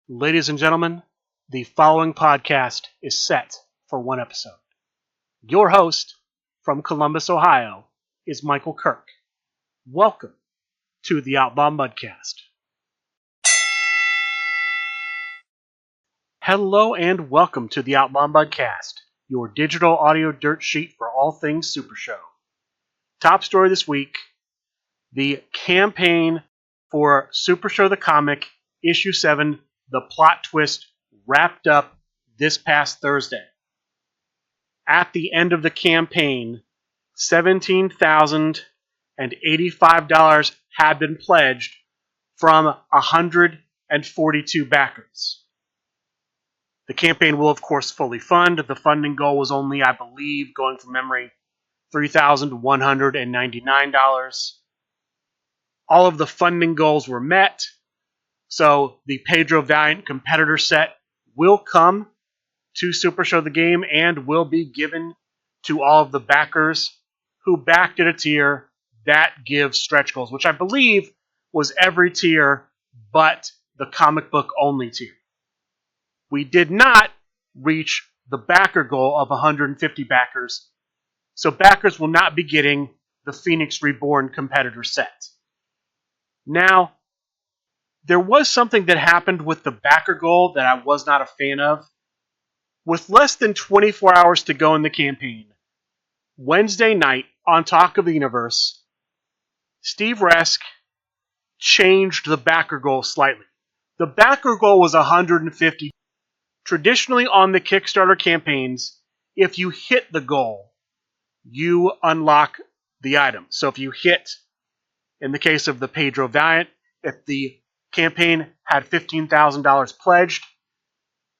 Ladies and gentlemen, the following podcast is set for one episode. Your host from Columbus, Ohio, is Michael Kirk. Welcome to the Outlaw Mudcast. Hello and welcome to the Outlaw Mudcast, your digital audio dirt sheet for all things Supershow. Top story this week, the campaign for Supershow the Comic, Issue 7, The Plot Twist, wrapped up this past Thursday. At the end of the campaign, $17,085 had been pledged from 142 backers. The campaign will, of course, fully fund. The funding goal was only, I believe, going from memory, $3,199. All of the funding goals were met. So the Pedro Valiant competitor set will come to Supershow the game and will be given to all of the backers who backed at a tier that gives stretch goals, which I believe was every tier but the comic book only tier. We did not reach the backer goal of 150 backers, so backers will not be getting the Phoenix Reborn competitor set. Now, there was something that happened with the backer goal that I was not a fan of. With less than 24 hours to go in the campaign, Wednesday night on Talk of the Universe, Steve Resk changed the backer goal slightly. The backer goal was 150. Traditionally on the Kickstarter campaigns, if you hit the goal, you unlock the item. So if you hit, in the case of the Pedro Valiant, if the campaign had $15,000 pledged,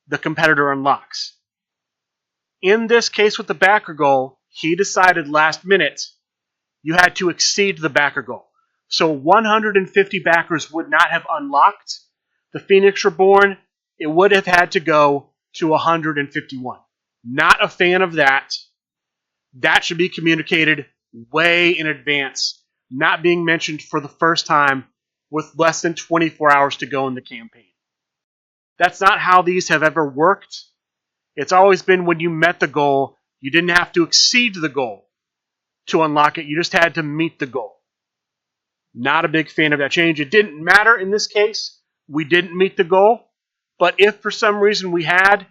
the competitor unlocks. In this case with the backer goal, he decided last minute you had to exceed the backer goal. So 150 backers would not have unlocked the Phoenix Reborn. It would have had to go to 151. Not a fan of that. That should be communicated way in advance, not being mentioned for the first time with less than 24 hours to go in the campaign. That's not how these have ever worked. It's always been when you met the goal, you didn't have to exceed the goal to unlock it. You just had to meet the goal. Not a big fan of that change. It didn't matter in this case. We didn't meet the goal. But if for some reason we had,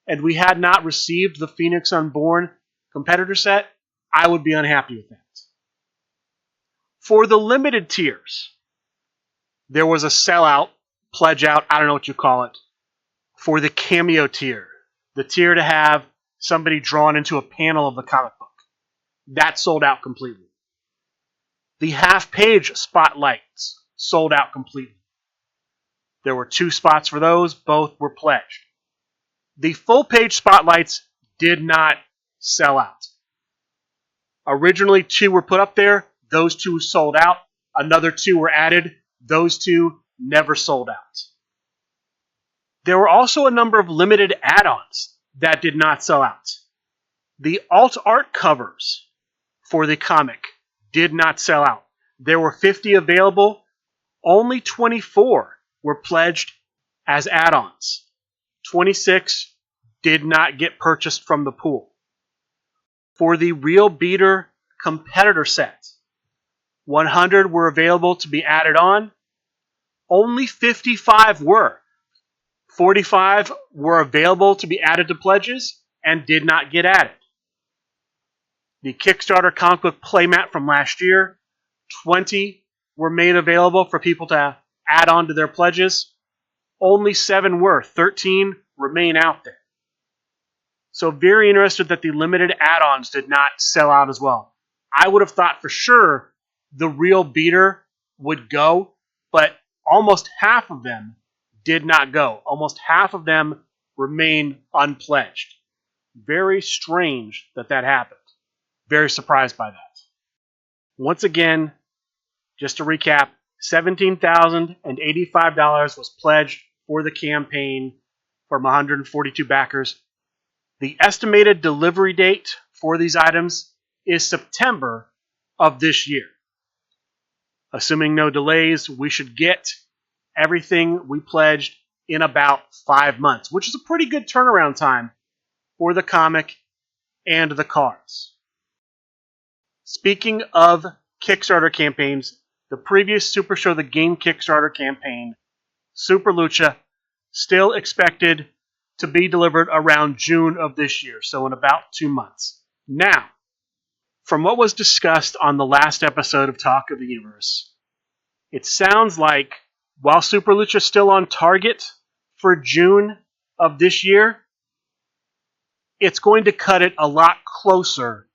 and we had not received the Phoenix Unborn competitor set, I would be unhappy with that. For the limited tiers, there was a sellout, pledge out, I don't know what you call it, for the cameo tier. The tier to have somebody drawn into a panel of the comic book. That sold out completely. The half-page spotlights sold out completely. There were 2 spots for those, both were pledged. The full-page spotlights did not sell out. Originally 2 were put up there, those 2 sold out, another 2 were added, those 2 never sold out. There were also a number of limited add-ons that did not sell out. The alt art covers for the comic did not sell out. There were 50 available, only 24 were pledged as add-ons. 26 did not get purchased from the pool. For the Real Beater competitor set, 100 were available to be added on. Only 55 were. 45 were available to be added to pledges and did not get added. The Kickstarter comic book playmat from last year, 20 were made available for people to add on to their pledges. Only 7 were. 13 remain out there. So very interested that the limited add-ons did not sell out as well. I would have thought for sure the Real Beater would go, but almost half of them did not go. Almost half of them remain unpledged. Very strange that happened. Very surprised by that. Once again, just to recap, $17,085 was pledged for the campaign from 142 backers. The estimated delivery date for these items is September of this year. Assuming no delays, we should get everything we pledged in about 5 months, which is a pretty good turnaround time for the comic and the cards. Speaking of Kickstarter campaigns, the previous Supershow the Game Kickstarter campaign, Super Lucha, still expected to be delivered around June of this year, so in about 2 months. Now, from what was discussed on the last episode of Talk of the Universe, it sounds like while Super Lucha is still on target for June of this year, it's going to cut it a lot closer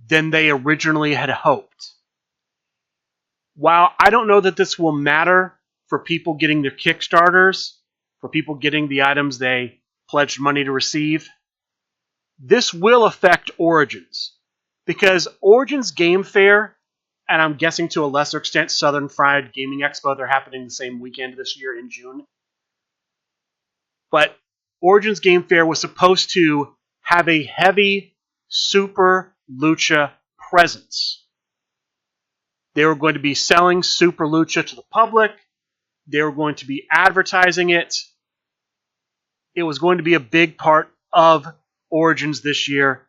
than they originally had hoped. While I don't know that this will matter for people getting their Kickstarters, for people getting the items they pledged money to receive, this will affect Origins. Because Origins Game Fair, and I'm guessing to a lesser extent Southern Fried Gaming Expo, they're happening the same weekend this year in June. But Origins Game Fair was supposed to have a heavy Super Lucha presence. They were going to be selling Super Lucha to the public. They were going to be advertising it. It was going to be a big part of Origins this year.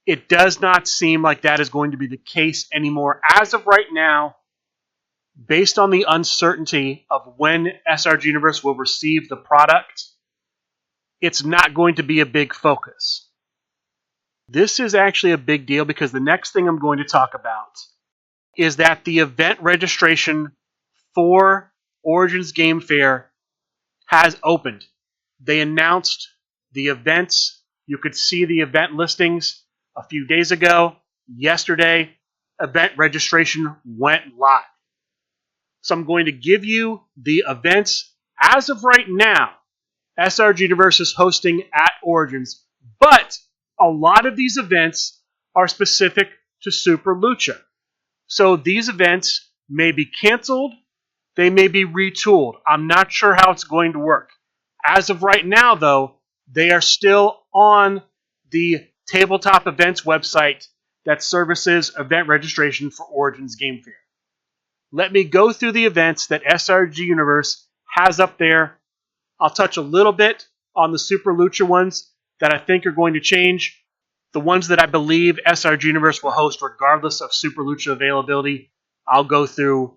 It does not seem like that is going to be the case anymore. As of right now, based on the uncertainty of when SRG Universe will receive the product, it's not going to be a big focus. This is actually a big deal because the next thing I'm going to talk about is that the event registration for Origins Game Fair has opened. They announced the events. You could see the event listings a few days ago. Yesterday, event registration went live. So I'm going to give you the events as of right now. SRG Universe is hosting at Origins, but a lot of these events are specific to Super Lucha. So these events may be canceled, they may be retooled. I'm not sure how it's going to work. As of right now, though, they are still on the Tabletop Events website that services event registration for Origins Game Fair. Let me go through the events that SRG Universe has up there. I'll touch a little bit on the Super Lucha ones that I think are going to change. The ones that I believe SRG Universe will host regardless of Super Lucha availability, I'll go through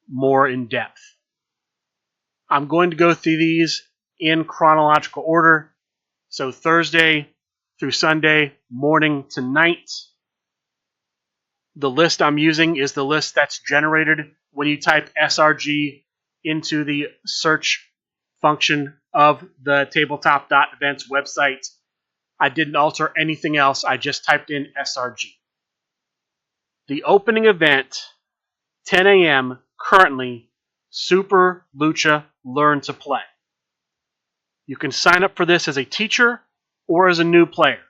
more in depth. I'm going to go through these in chronological order. So Thursday through Sunday, morning to night. The list I'm using is the list that's generated when you type SRG into the search function of the tabletop.events website. I didn't alter anything else. I just typed in SRG. The opening event, 10 a.m., currently, Super Lucha Learn to Play. You can sign up for this as a teacher or as a new player.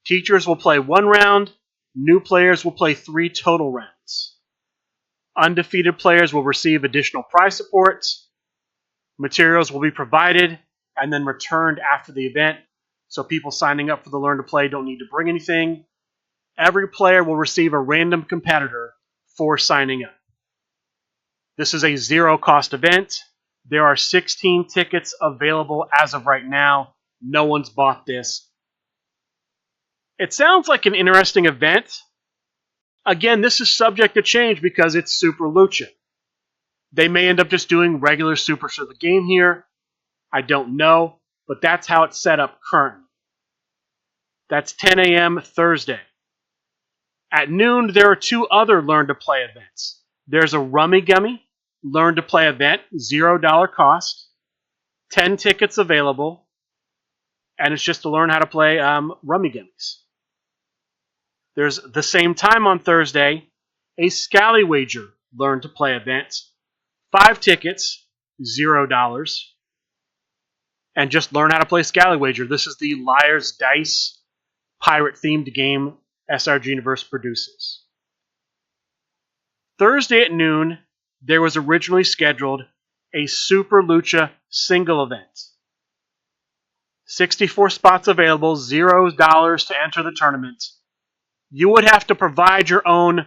Teachers will play 1 round. New players will play 3 total rounds. Undefeated players will receive additional prize support. Materials will be provided and then returned after the event, so people signing up for the Learn to Play don't need to bring anything. Every player will receive a random competitor for signing up. This is a zero-cost event. There are 16 tickets available as of right now. No one's bought this. It sounds like an interesting event. Again, this is subject to change because it's Super Lucha. They may end up just doing regular Supershow the Game here. I don't know, but that's how it's set up currently. That's 10 a.m. Thursday. At noon, there are 2 other Learn to Play events. There's a Rummy Gummy Learn to Play event, $0 cost, 10 tickets available, and it's just to learn how to play Rummy Gummies. There's the same time on Thursday, a Scallywager Learn to Play event, 5 tickets, $0, and just learn how to play Scallywager. This is the Liar's Dice pirate-themed game SRG Universe produces. Thursday at noon, there was originally scheduled a Super Lucha single event. 64 spots available, $0 to enter the tournament. You would have to provide your own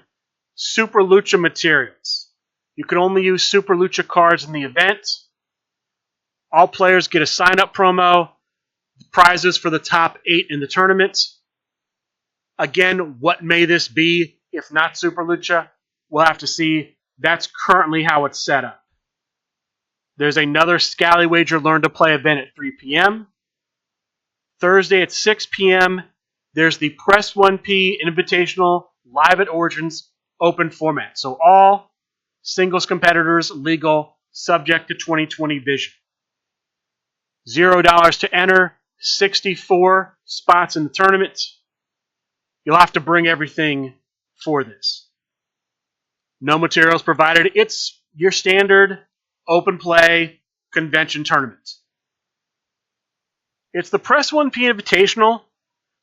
Super Lucha materials. You could only use Super Lucha cards in the event. All players get a sign-up promo, prizes for the top 8 in the tournament. Again, what may this be if not Super Lucha? We'll have to see. That's currently how it's set up. There's another Scally Wager Learn to Play event at 3 p.m. Thursday at 6 p.m., there's the Press 1P Invitational Live at Origins open format. So all singles competitors legal, subject to 2020 vision. $0 to enter, 64 spots in the tournament. You'll have to bring everything for this. No materials provided. It's your standard open play convention tournament. It's the Press 1P Invitational,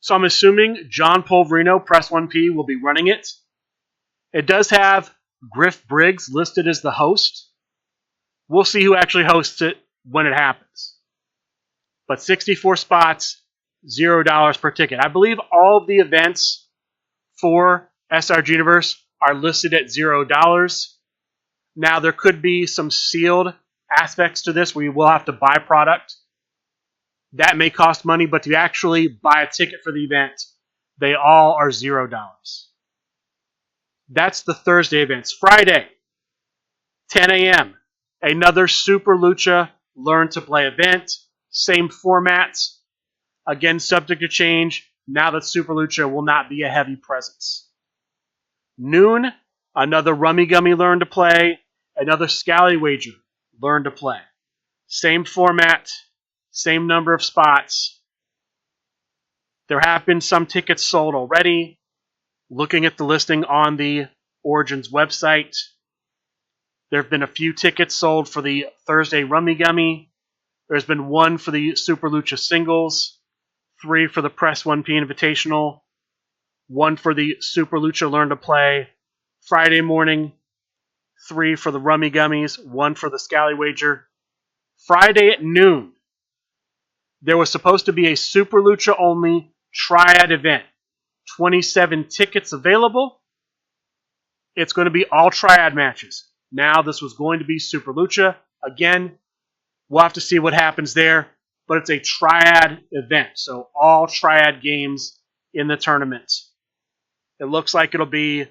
so I'm assuming John Polverino, Press 1P, will be running it. It does have Griff Briggs listed as the host. We'll see who actually hosts it when it happens. But 64 spots, $0 per ticket. I believe all of the events for SRG Universe are listed at $0. Now, there could be some sealed aspects to this where you will have to buy product. That may cost money, but to actually buy a ticket for the event, they all are $0. That's the Thursday events. Friday, 10 a.m., another Super Lucha Learn to Play event. Same formats. Again, subject to change now that Super Lucha will not be a heavy presence. Noon, another Rummy Gummy Learn to Play. Another Scally Wager Learn to Play. Same format. Same number of spots. There have been some tickets sold already. Looking at the listing on the Origins website, there have been a few tickets sold for the Thursday Rummy Gummy. There's been 1 for the Super Lucha singles, 3 for the Press 1P Invitational, 1 for the Super Lucha Learn to Play Friday morning, 3 for the Rummy Gummies, 1 for the Scally Wager. Friday at noon, there was supposed to be a Super Lucha only Triad event. 27 tickets available. It's going to be all Triad matches. Now, this was going to be Super Lucha. Again, we'll have to see what happens there. But it's a Triad event. So all Triad games in the tournament. It looks like it'll be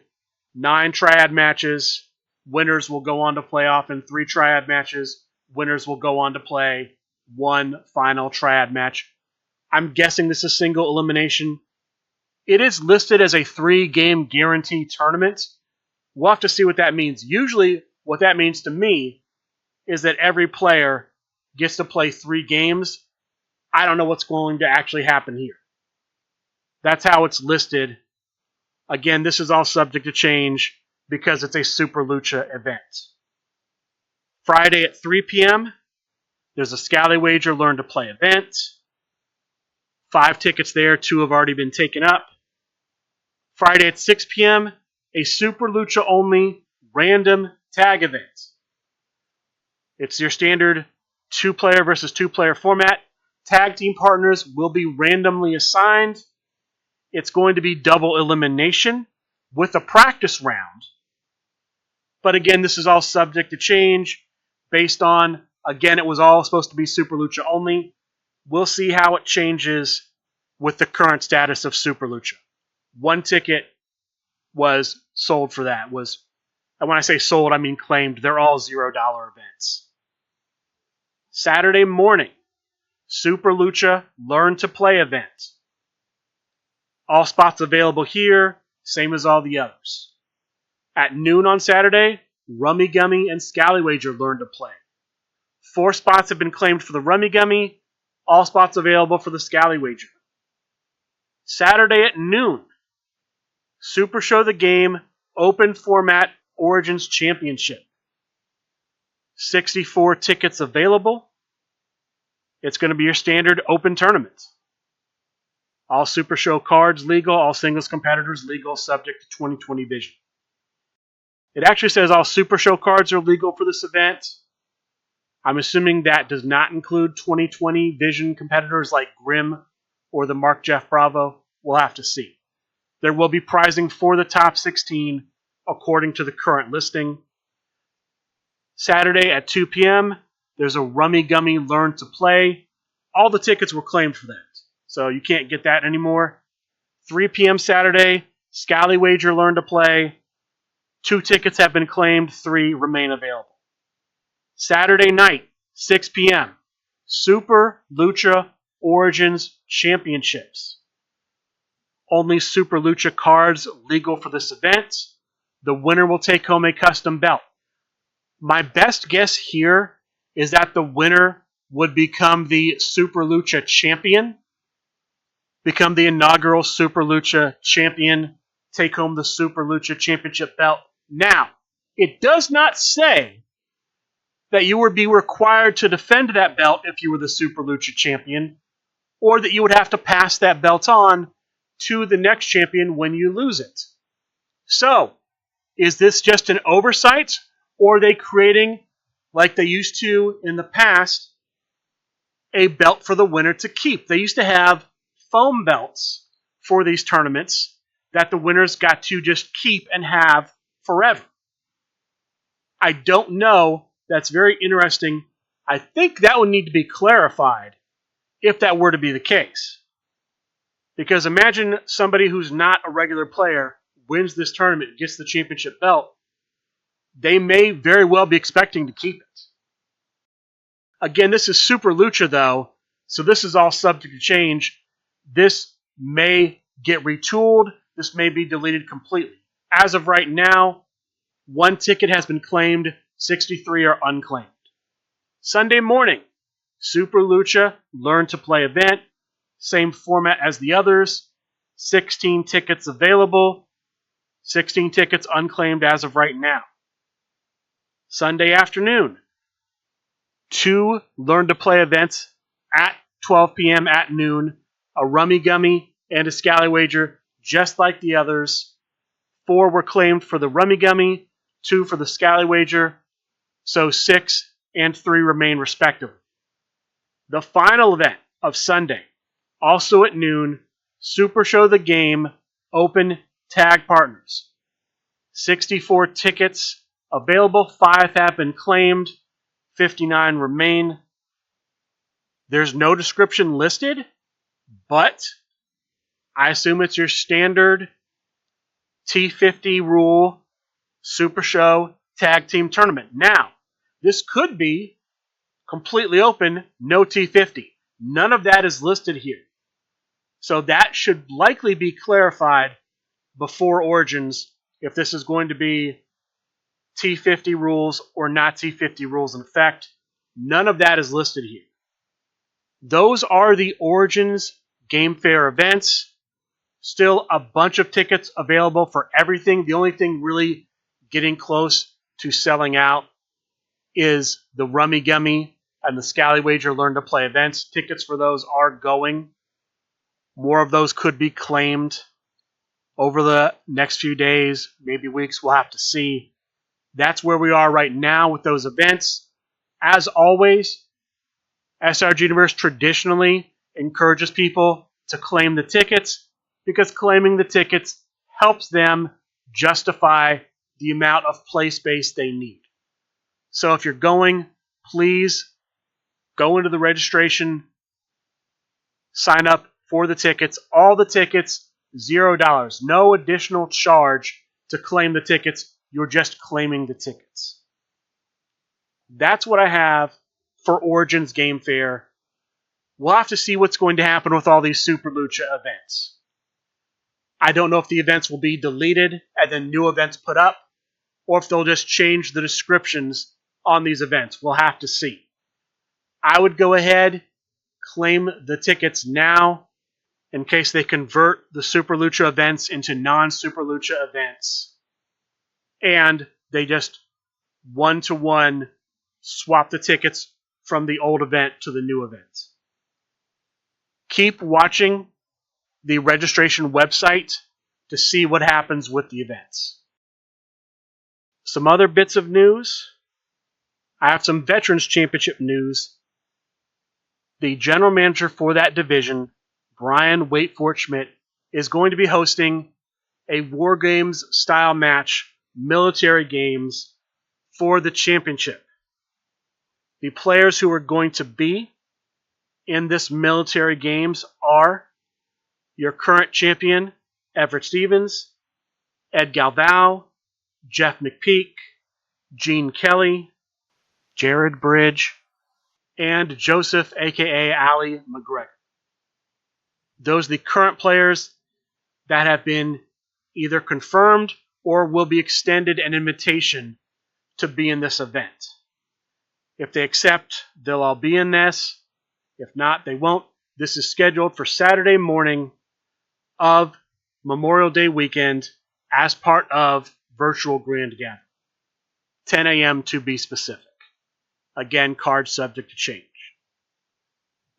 9 Triad matches. Winners will go on to play off in 3 Triad matches. Winners will go on to play 1 final Triad match. I'm guessing this is single elimination. It is listed as a 3-game guarantee tournament. We'll have to see what that means. Usually, what that means to me is that every player gets to play 3 games. I don't know what's going to actually happen here. That's how it's listed. Again, this is all subject to change because it's a Super Lucha event. Friday at 3 p.m., there's a Scally Wager Learn to Play event. 5 tickets there, 2 have already been taken up. Friday at 6 p.m., a Super Lucha only random tag event. It's your standard 2-player versus 2-player format. Tag team partners will be randomly assigned. It's going to be double elimination with a practice round. But again, this is all subject to change based on, again, it was all supposed to be Super Lucha only. We'll see how it changes with the current status of Super Lucha. 1 ticket was sold for that. And when I say sold, I mean claimed. They're all $0 events. Saturday morning, Super Lucha Learn to Play event. All spots available here, same as all the others. At noon on Saturday, Rummy Gummy and Scally Wager Learn to Play. 4 spots have been claimed for the Rummy Gummy. All spots available for the Scally Wager. Saturday at noon, Supershow the Game Open Format Origins Championship. 64 tickets available. It's going to be your standard open tournament. All Super Show cards legal, all singles competitors legal, subject to 2020 vision. It actually says all Super Show cards are legal for this event. I'm assuming that does not include 2020 vision competitors like Grimm or the Mark Jeff Bravo. We'll have to see. There will be prizing for the top 16 according to the current listing. Saturday at 2 p.m., There's a Rummy Gummy Learn to Play. All the tickets were claimed for that, so you can't get that anymore. 3 p.m. Saturday, Scally Wager Learn to Play. 2 tickets have been claimed, 3 remain available. Saturday night, 6 p.m., Super Lucha Origins Championships. Only Super Lucha cards legal for this event. The winner will take home a custom belt. My best guess here is that the winner would become the Super Lucha champion, become the inaugural Super Lucha champion, take home the Super Lucha championship belt. Now, it does not say that you would be required to defend that belt if you were the Super Lucha champion, or that you would have to pass that belt on to the next champion when you lose it. So, is this just an oversight, or are they creating, like they used to in the past, a belt for the winner to keep? They used to have foam belts for these tournaments that the winners got to just keep and have forever. I don't know. That's very interesting. I think that would need to be clarified if that were to be the case. Because imagine somebody who's not a regular player wins this tournament, gets the championship belt. They may very well be expecting to keep it. Again, this is Super Lucha, though, so this is all subject to change. This may get retooled. This may be deleted completely. As of right now, 1 ticket has been claimed, 63 are unclaimed. Sunday morning, Super Lucha Learn to Play event. Same format as the others. 16 tickets available. 16 tickets unclaimed as of right now. Sunday afternoon, 2 Learn to Play events at 12 p.m. at noon. A Rummy Gummy and a Scally Wager, just like the others. 4 were claimed for the Rummy Gummy, 2 for the Scally Wager, so 6 and 3 remain respectively. The final event of Sunday, also at noon, Supershow the Game Open Tag Partners. 64 tickets available, 5 have been claimed, 59 remain. There's no description listed, but I assume it's your standard T50 rule Super Show Tag Team Tournament. Now, this could be completely open, no T50. None of that is listed here. So that should likely be clarified before Origins if this is going to be T50 rules or not T50 rules in effect. None of that is listed here. Those are the Origins Game Fair events. Still a bunch of tickets available for everything. The only thing really getting close to selling out is the Rummy Gummy and the Scally Wager Learn to Play events. Tickets for those are going. More of those could be claimed over the next few days, maybe weeks. We'll have to see. That's where we are right now with those events. As always, SRG Universe traditionally encourages people to claim the tickets because claiming the tickets helps them justify the amount of play space they need. So if you're going, please go into the registration, sign up for the tickets. All the tickets, $0. No additional charge to claim the tickets. You're just claiming the tickets. That's what I have for Origins Game Fair. We'll have to see what's going to happen with all these Super Lucha events. I don't know if the events will be deleted and then new events put up, or if they'll just change the descriptions on these events. We'll have to see. I would go ahead, claim the tickets now, in case they convert the Super Lucha events into non-Super Lucha events, and they just one-to-one swap the tickets from the old event to the new event. Keep watching the registration website to see what happens with the events. Some other bits of news. I have some Veterans Championship news. The general manager for that division, Brian Waitfort-Schmidt, is going to be hosting a War Games style match, military games, for the championship. The players who are going to be in this military games are your current champion, Everett Stevens, Ed Galvao, Jeff McPeak, Gene Kelly, Jared Bridge, and Joseph, a.k.a. Ali McGregor. Those are the current players that have been either confirmed or will be extended an invitation to be in this event. If they accept, they'll all be in this. If not, they won't. This is scheduled for Saturday morning of Memorial Day weekend as part of Virtual Grand Gathering. 10 a.m. to be specific. Again, cards subject to change.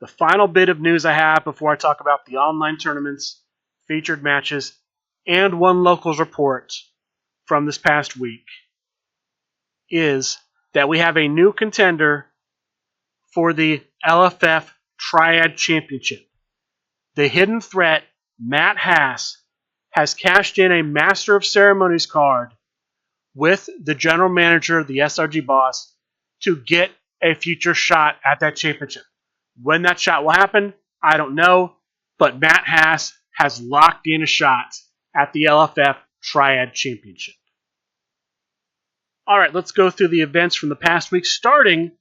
The final bit of news I have before I talk about the online tournaments, featured matches, and one locals report from this past week is that we have a new contender for the LFF Triad Championship. The hidden threat, Matt Haas, has cashed in a Master of Ceremonies card with the general manager, the SRG boss, to get a future shot at that championship. When that shot will happen, I don't know, but Matt Haas has locked in a shot at the LFF Triad Championship. All right, let's go through the events from the past week, starting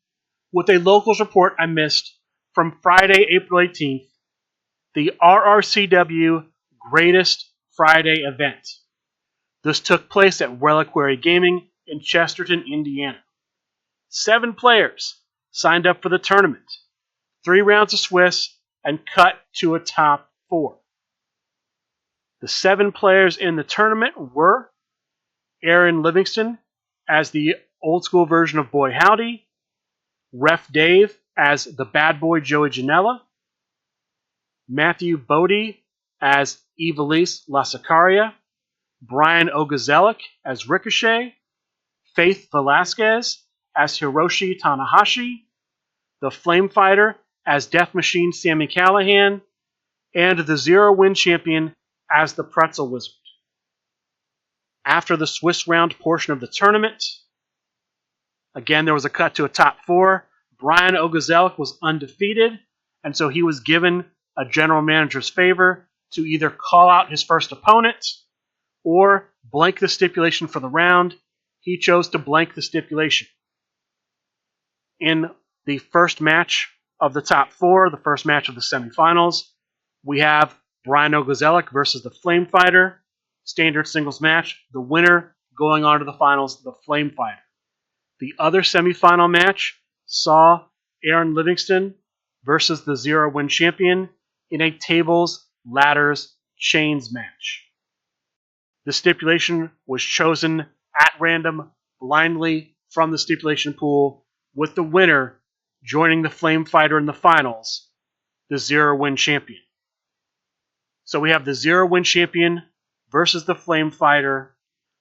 with a locals report I missed from Friday, April 18th, the RRCW Greatest Friday event. This took place at Reliquary Gaming in Chesterton, Indiana. 7 players signed up for the tournament, 3 rounds of Swiss, and cut to a top 4. The 7 players in the tournament were Aaron Livingston as the old school version of Boy Howdy, Ref Dave as the bad boy Joey Janela, Matthew Bodie as Evilise La Sicaria, Brian Ogazelic as Ricochet, Faith Velasquez as Hiroshi Tanahashi, the Flame Fighter as Death Machine Sami Callihan, and the Zero Win Champion as the Pretzel Wizard. After the Swiss round portion of the tournament, again there was a cut to a top 4. Brian Ogazelic was undefeated, and so he was given a general manager's favor to either call out his first opponent or blank the stipulation for the round. He chose to blank the stipulation. In the first match of the top 4, the first match of the semifinals, we have Brian Ogazelic versus the Flame Fighter, standard singles match. The winner going on to the finals, the Flame Fighter. The other semifinal match saw Aaron Livingston versus the Zero Win Champion in a tables, ladders, chains match. The stipulation was chosen at random, blindly from the stipulation pool, with the winner joining the Flame Fighter in the finals, the Zero Win Champion. So we have the Zero Win Champion versus the Flame Fighter,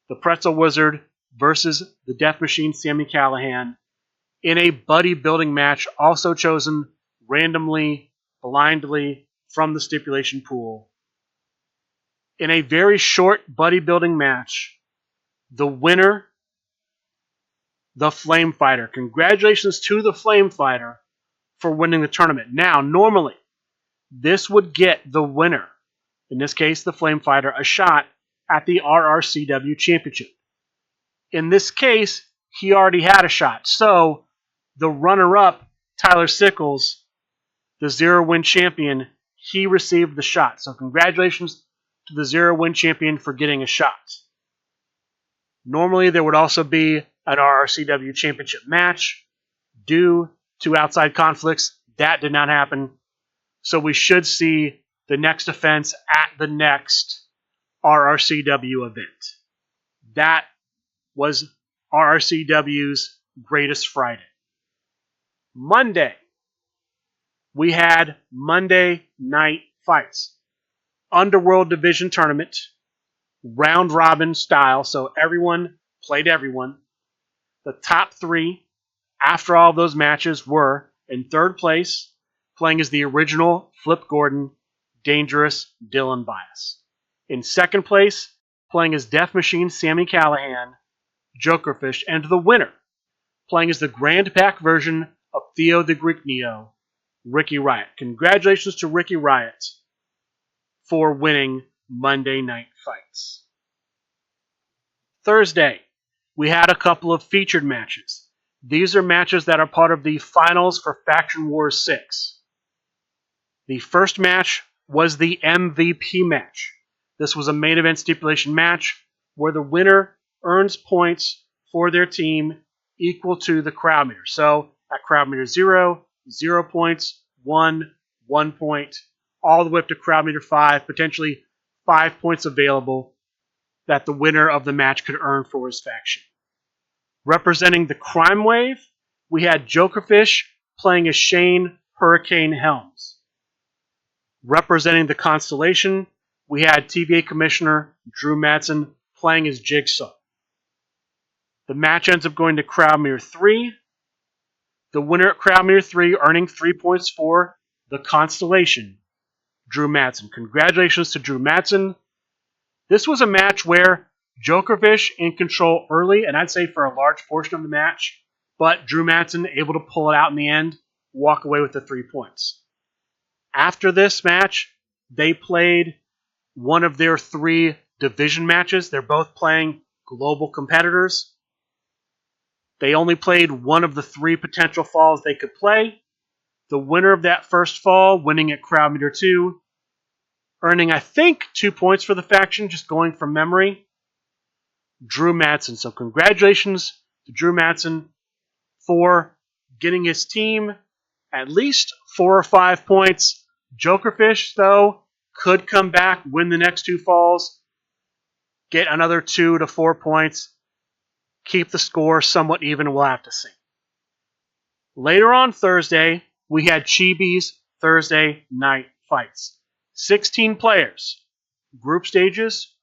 the Pretzel Wizard versus the Death Machine Sami Callihan, in a buddy building match also chosen randomly, blindly from the stipulation pool. In a very short buddy building match, the winner, the Flame Fighter. Congratulations to the Flame Fighter for winning the tournament. Now, normally, this would get the winner, in this case the Flame Fighter, a shot at the RRCW Championship. In this case, he already had a shot. So, the runner-up, Tyler Sickles, the Zero Win Champion, he received the shot. So, congratulations to the Zero Win Champion for getting a shot. Normally, there would also be an RRCW Championship match. Due to outside conflicts, that did not happen. So we should see the next offense at the next RRCW event. That was RRCW's Greatest Friday. Monday, we had Monday Night Fights. Underworld Division Tournament, round robin style, so everyone played everyone. The top 3 after all of those matches were in third place, playing as the original Flip Gordon, Dangerous Dylan Bias. In second place, playing as Death Machine Sami Callihan, Jokerfish, and the winner, playing as the Grand Pack version of Theo the Greek Neo, Ricky Riot. Congratulations to Ricky Riot for winning Monday Night Fights. Thursday, we had a couple of featured matches. These are matches that are part of the finals for Faction Wars 6. The first match was the MVP match. This was a main event stipulation match where the winner earns points for their team equal to the crowd meter. So at crowd meter 0, 0 points, 1, 1 point, all the way up to crowd meter 5, potentially 5 points available that the winner of the match could earn for his faction. Representing the Crime Wave, we had Jokerfish playing as Shane Hurricane Helms. Representing the Constellation, we had TVA Commissioner Drew Mattson playing as Jigsaw. The match ends up going to crowd meter 3. The winner at crowd meter 3 earning 3 points for the Constellation, Drew Mattson. Congratulations to Drew Mattson. This was a match where Jokerfish in control early, and I'd say for a large portion of the match, but Drew Mattson able to pull it out in the end, walk away with the 3 points. After this match, they played one of their 3 division matches. They're both playing global competitors. They only played one of the 3 potential falls they could play. The winner of that first fall, winning at crowd meter 2, earning, I think, 2 points for the faction, just going from memory, Drew Mattson. So congratulations to Drew Mattson for getting his team at least 4 or 5 points. Jokerfish, though, could come back, win the next 2 falls, get another 2 to 4 points, keep the score somewhat even. We'll have to see. Later on Thursday, we had Chibi's Thursday Night Fights. 16 players. Group stages,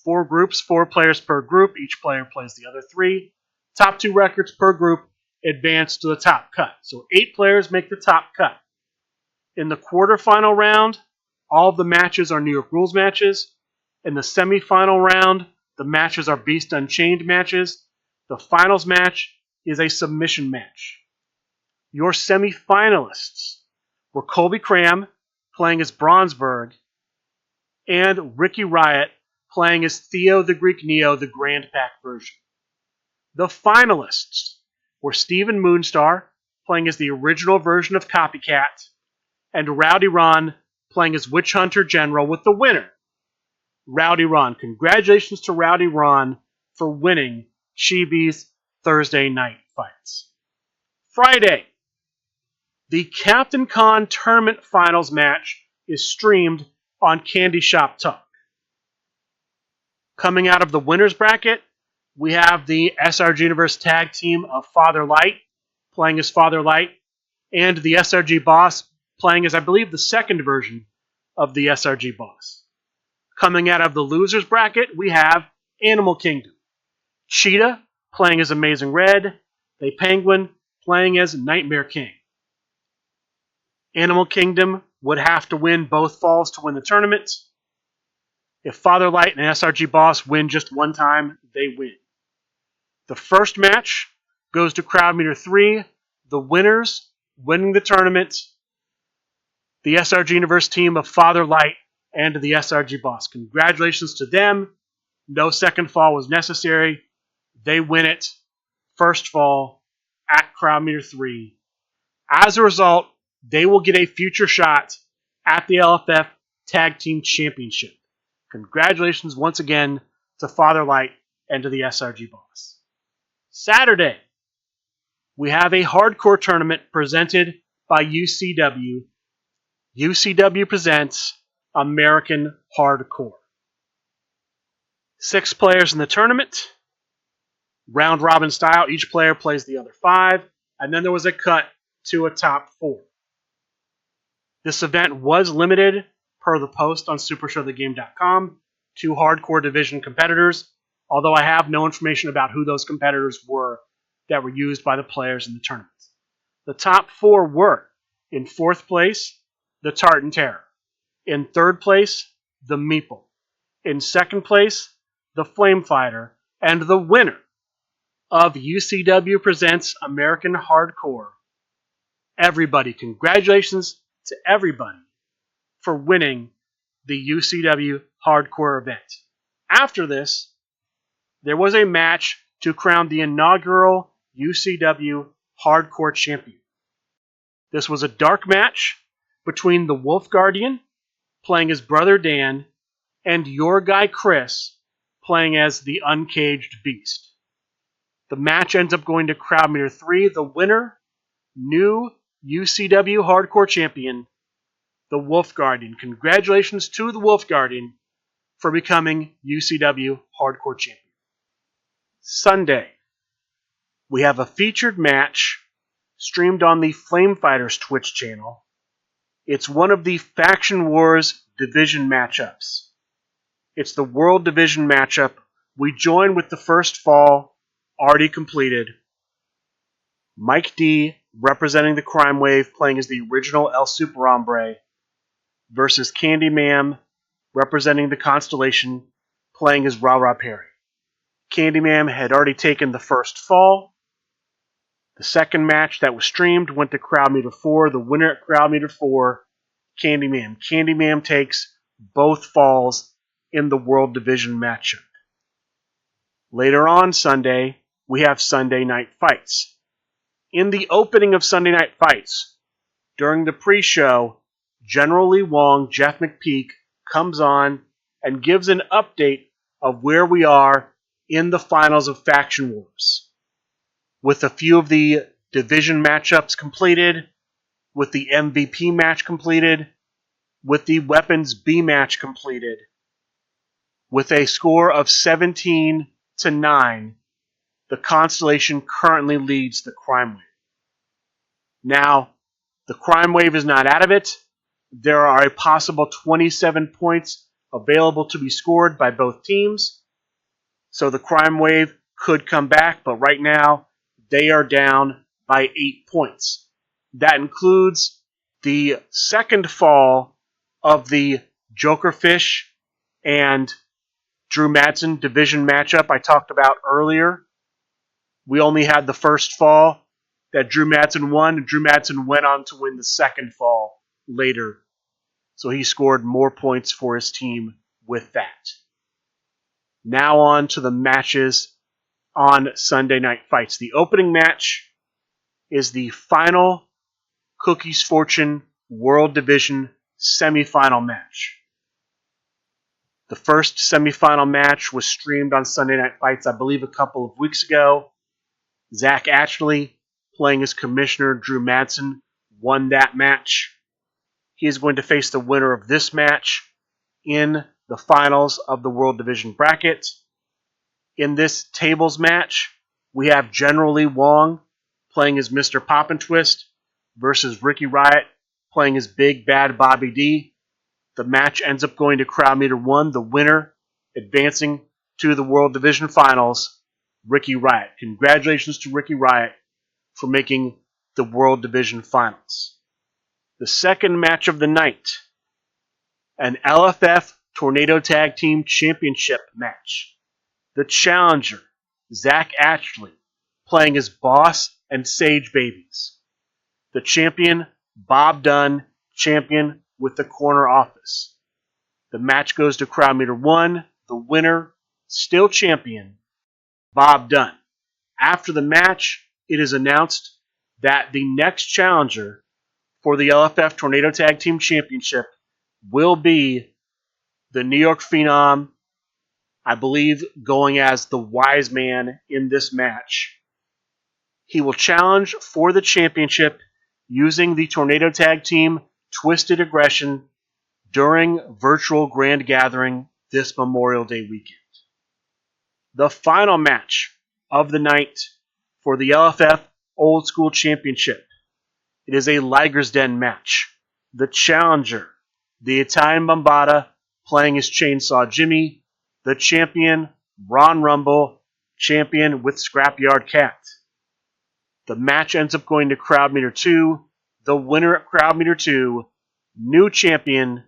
4 groups, 4 players per group. Each player plays the other 3. Top 2 records per group advance to the top cut. So 8 players make the top cut. In the quarterfinal round, all of the matches are New York Rules matches. In the semifinal round, the matches are Beast Unchained matches. The finals match is a submission match. Your semifinalists were Colby Cram playing as Bronsberg and Ricky Riot playing as Theo the Greek Neo, the Grand Pack version. The finalists were Stephen Moonstar playing as the original version of Copycat and Rowdy Ron playing as Witch Hunter General, with the winner, Rowdy Ron. Congratulations to Rowdy Ron for winning Chibi's Thursday Night Fights. Friday, the Captain Con Tournament Finals match is streamed on Candy Shop Talk. Coming out of the winner's bracket, we have the SRG Universe tag team of Father Light playing as Father Light, and the SRG Boss playing as, I believe, the second version of the SRG Boss. Coming out of the loser's bracket, we have Animal Kingdom. Cheetah playing as Amazing Red, the Penguin playing as Nightmare King. Animal Kingdom would have to win both falls to win the tournament. If Father Light and SRG Boss win just one time, they win. The first match goes to crowd meter 3. The winners winning the tournament, the SRG Universe team of Father Light and the SRG Boss. Congratulations to them. No second fall was necessary. They win it. First fall at crowd meter 3. As a result, they will get a future shot at the LFF Tag Team Championship. Congratulations once again to Father Light and to the SRG Boss. Saturday, we have a hardcore tournament presented by UCW. UCW presents American Hardcore. 6 players in the tournament. Round robin style, each player plays the other 5, and then there was a cut to a top 4. This event was limited, per the post on supershowthegame.com, to hardcore division competitors, although I have no information about who those competitors were that were used by the players in the tournament. The top 4 were, in 4th place, the Tartan Terror. In 3rd place, the Meeple. In 2nd place, the Flame Fighter. And the winner of UCW Presents American Hardcore everybody, congratulations to everybody for winning the UCW Hardcore event. After this, there was a match to crown the inaugural UCW Hardcore Champion. This was a dark match between the Wolf Guardian, playing as Brother Dan, and your guy Chris, playing as the Uncaged Beast. The match ends up going to crowd meter 3. The winner, new UCW Hardcore Champion, the Wolf Guardian. Congratulations to the Wolf Guardian for becoming UCW Hardcore Champion. Sunday, we have a featured match streamed on the Flame Fighters Twitch channel. It's one of the Faction Wars division matchups. It's the World Division matchup. We join with the first fall, already completed. Mike D, representing the Crime Wave, playing as the original El Super Hombre, versus Candyman, representing the Constellation, playing as Ra Ra Perry. Candyman had already taken the first fall. The second match that was streamed went to crowd meter 4. The winner at crowd meter 4, Candyman. Candyman takes both falls in the World Division matchup. Later on Sunday, we have Sunday Night Fights. In the opening of Sunday Night Fights, during the pre-show, General Lee Wong, Jeff McPeak, comes on and gives an update of where we are in the finals of Faction Wars. With a few of the division matchups completed, with the MVP match completed, with the Weapons B match completed, with a score of 17-9, the Constellation currently leads the Crime Wave. Now, the Crime Wave is not out of it. There are a possible 27 points available to be scored by both teams. So the Crime Wave could come back, but right now they are down by 8 points. That includes the second fall of the Jokerfish and Drew Madsen division matchup I talked about earlier. We only had the first fall that Drew Madsen won, and Drew Madsen went on to win the second fall later. So he scored more points for his team with that. Now on to the matches on Sunday Night Fights. The opening match is the final Cookie's Fortune World Division semifinal match. The first semifinal match was streamed on Sunday Night Fights, I believe, a couple of weeks ago. Zach Ashley, playing as Commissioner Drew Madsen, won that match. He is going to face the winner of this match in the finals of the World Division bracket. In this tables match, we have General Lee Wong playing as Mr. Poppin' Twist versus Ricky Riot playing as Big Bad Bobby D. The match ends up going to crowd meter 1. The winner advancing to the World Division finals, Ricky Riot. Congratulations to Ricky Riot for making the World Division finals. The second match of the night, an LFF Tornado Tag Team Championship match. The challenger, Zach Ashley, playing as Boss and Sage Babies. The champion, Bob Dunn, champion with the corner office. The match goes to crowd meter 1. The winner, still champion, Bob Dunn. After the match, it is announced that the next challenger for the LFF Tornado Tag Team Championship will be the New York Phenom, I believe going as the Wise Man in this match. He will challenge for the championship using the Tornado Tag Team Twisted Aggression during Virtual Grand Gathering this Memorial Day weekend. The final match of the night for the LFF Old School Championship. It is a Liger's Den match. The challenger, the Italian Bombata, playing as Chainsaw Jimmy. The champion, Ron Rumble, champion with Scrapyard Cat. The match ends up going to crowd meter 2. The winner at crowd meter 2, new champion,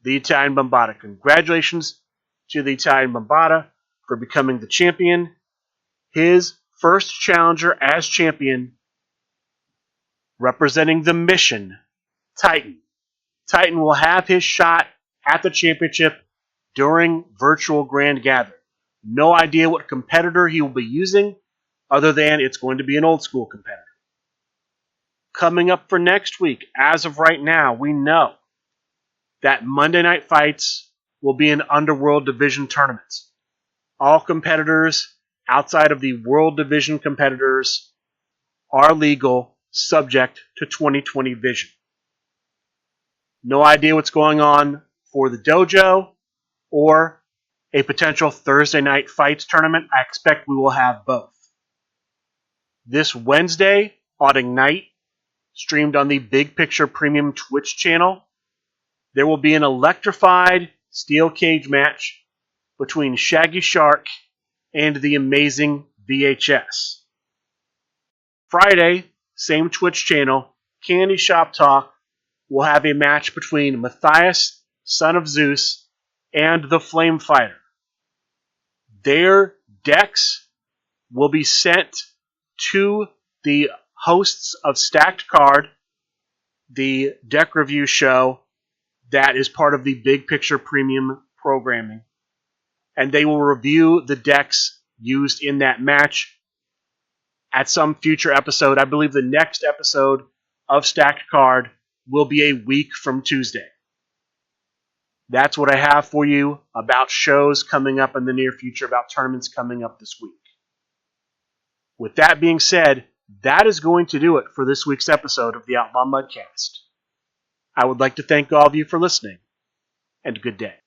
the Italian Bombata. Congratulations to the Italian Bombata for becoming the champion. His first challenger as champion, representing the Mission, Titan. Titan will have his shot at the championship during Virtual Grand Gathering. No idea what competitor he will be using, other than it's going to be an old school competitor. Coming up for next week, as of right now, we know that Monday Night Fights will be an Underworld Division tournament. All competitors outside of the World Division competitors are legal, subject to 2020 vision. No idea what's going on for the dojo or a potential Thursday Night Fights tournament. I expect we will have both. This Wednesday on Ignite, streamed on the Big Picture Premium Twitch channel, there will be an electrified steel cage match between Shaggy Shark and the amazing VHS. Friday, same Twitch channel, Candy Shop Talk, will have a match between Matthias, son of Zeus, and the Flame Fighter. Their decks will be sent to the hosts of Stacked Card, the deck review show that is part of the Big Picture Premium programming. And they will review the decks used in that match at some future episode. I believe the next episode of Stacked Card will be a week from Tuesday. That's what I have for you about shows coming up in the near future, about tournaments coming up this week. With that being said, that is going to do it for this week's episode of the Outlaw Mudcast. I would like to thank all of you for listening, and good day.